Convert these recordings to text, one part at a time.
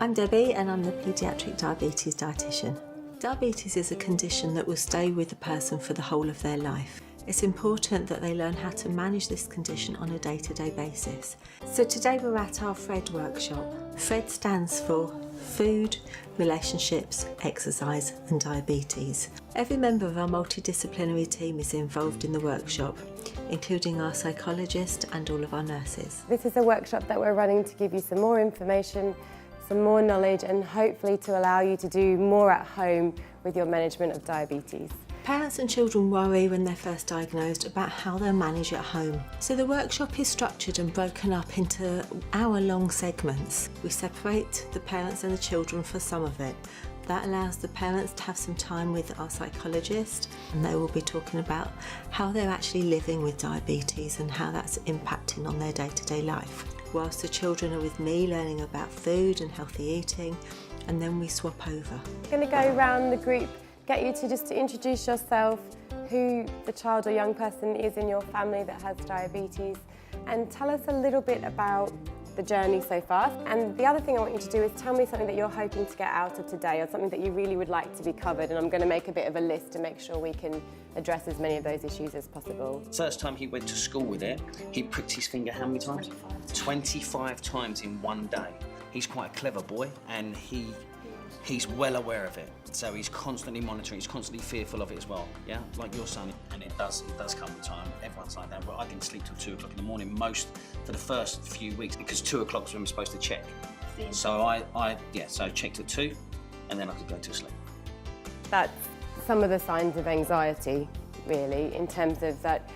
I'm Debbie and I'm the paediatric diabetes dietitian. Diabetes is a condition that will stay with the person for the whole of their life. It's important that they learn how to manage this condition on a day-to-day basis. So today we're at our FRED workshop. FRED stands for Food, Relationships, Exercise and Diabetes. Every member of our multidisciplinary team is involved in the workshop, including our psychologist and all of our nurses. This is a workshop that we're running to give you some more information, some more knowledge, and hopefully to allow you to do more at home with your management of diabetes. Parents and children worry when they're first diagnosed about how they'll manage at home. So the workshop is structured and broken up into hour-long segments. We separate the parents and the children for some of it. That allows the parents to have some time with our psychologist, and they will be talking about how they're actually living with diabetes and how that's impacting on their day-to-day life. Whilst the children are with me learning about food and healthy eating, and then we swap over. I'm going to go around the group, get you to just introduce yourself, who the child or young person is in your family that has diabetes, and tell us a little bit about the journey so far. And the other thing I want you to do is tell me something that you're hoping to get out of today, or something that you really would like to be covered, and I'm going to make a bit of a list to make sure we can address as many of those issues as possible. First time he went to school with it, he pricked his finger how many times? 25 times in one day. He's quite a clever boy, and he's well aware of it. So he's constantly monitoring, he's constantly fearful of it as well, yeah? Like your son, and it does come with time. Everyone's like that. Well, I didn't sleep till 2 o'clock in the morning for the first few weeks, because 2 o'clock is when we're supposed to check. So I checked at 2, and then I could go to sleep. That's some of the signs of anxiety, really, in terms of that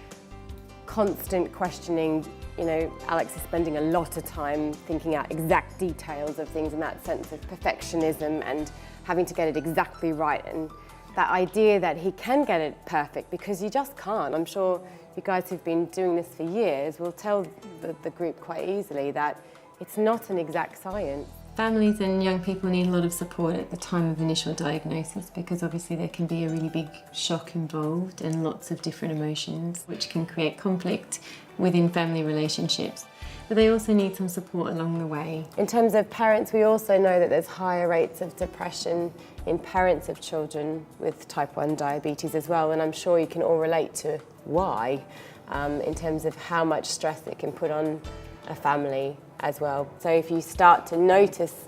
constant questioning. You know, Alex is spending a lot of time thinking out exact details of things, and that sense of perfectionism and having to get it exactly right, and that idea that he can get it perfect, because you just can't. I'm sure you guys who've been doing this for years will tell the group quite easily that it's not an exact science. Families and young people need a lot of support at the time of initial diagnosis, because obviously there can be a really big shock involved and lots of different emotions, which can create conflict within family relationships. But they also need some support along the way. In terms of parents, we also know that there's higher rates of depression in parents of children with type 1 diabetes as well, and I'm sure you can all relate to why, in terms of how much stress it can put on a family as well. So if you start to notice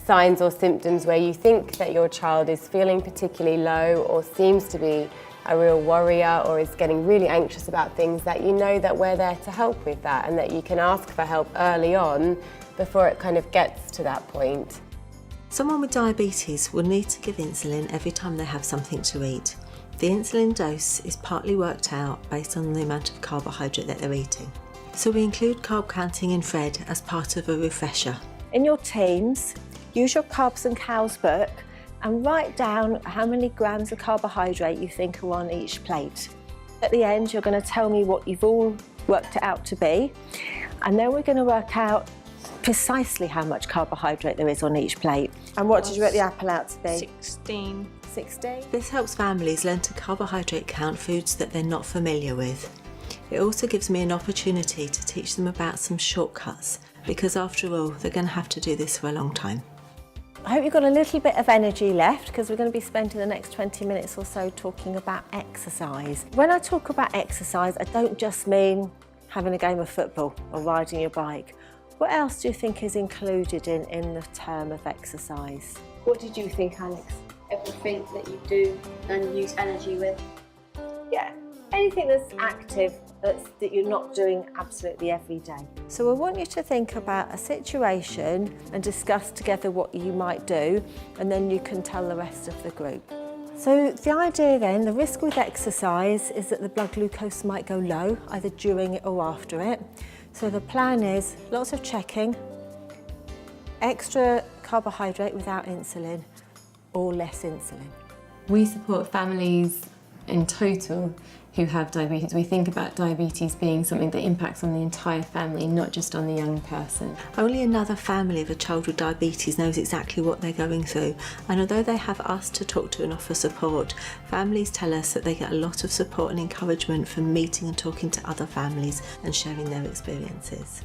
signs or symptoms where you think that your child is feeling particularly low, or seems to be a real worrier, or is getting really anxious about things, that you know that we're there to help with that, and that you can ask for help early on before it kind of gets to that point. Someone with diabetes will need to give insulin every time they have something to eat. The insulin dose is partly worked out based on the amount of carbohydrate that they're eating. So we include Carb Counting in FRED as part of a refresher. In your teams, use your Carbs and Cows book and write down how many grams of carbohydrate you think are on each plate. At the end, you're going to tell me what you've all worked it out to be, and then we're going to work out precisely how much carbohydrate there is on each plate. And what did you work the apple out to be? 16. 16? This helps families learn to carbohydrate count foods that they're not familiar with. It also gives me an opportunity to teach them about some shortcuts, because after all, they're going to have to do this for a long time. I hope you've got a little bit of energy left, because we're going to be spending the next 20 minutes or so talking about exercise. When I talk about exercise, I don't just mean having a game of football or riding your bike. What else do you think is included in the term of exercise? What did you think, Alex? Everything that you do and use energy with? Yeah, anything that's active that you're not doing absolutely every day. So I want you to think about a situation and discuss together what you might do, and then you can tell the rest of the group. So the idea then, the risk with exercise is that the blood glucose might go low, either during it or after it. So the plan is lots of checking, extra carbohydrate without insulin, or less insulin. We support families in total who have diabetes. We think about diabetes being something that impacts on the entire family, not just on the young person. Only another family of a child with diabetes knows exactly what they're going through, and although they have us to talk to and offer support, families tell us that they get a lot of support and encouragement from meeting and talking to other families and sharing their experiences.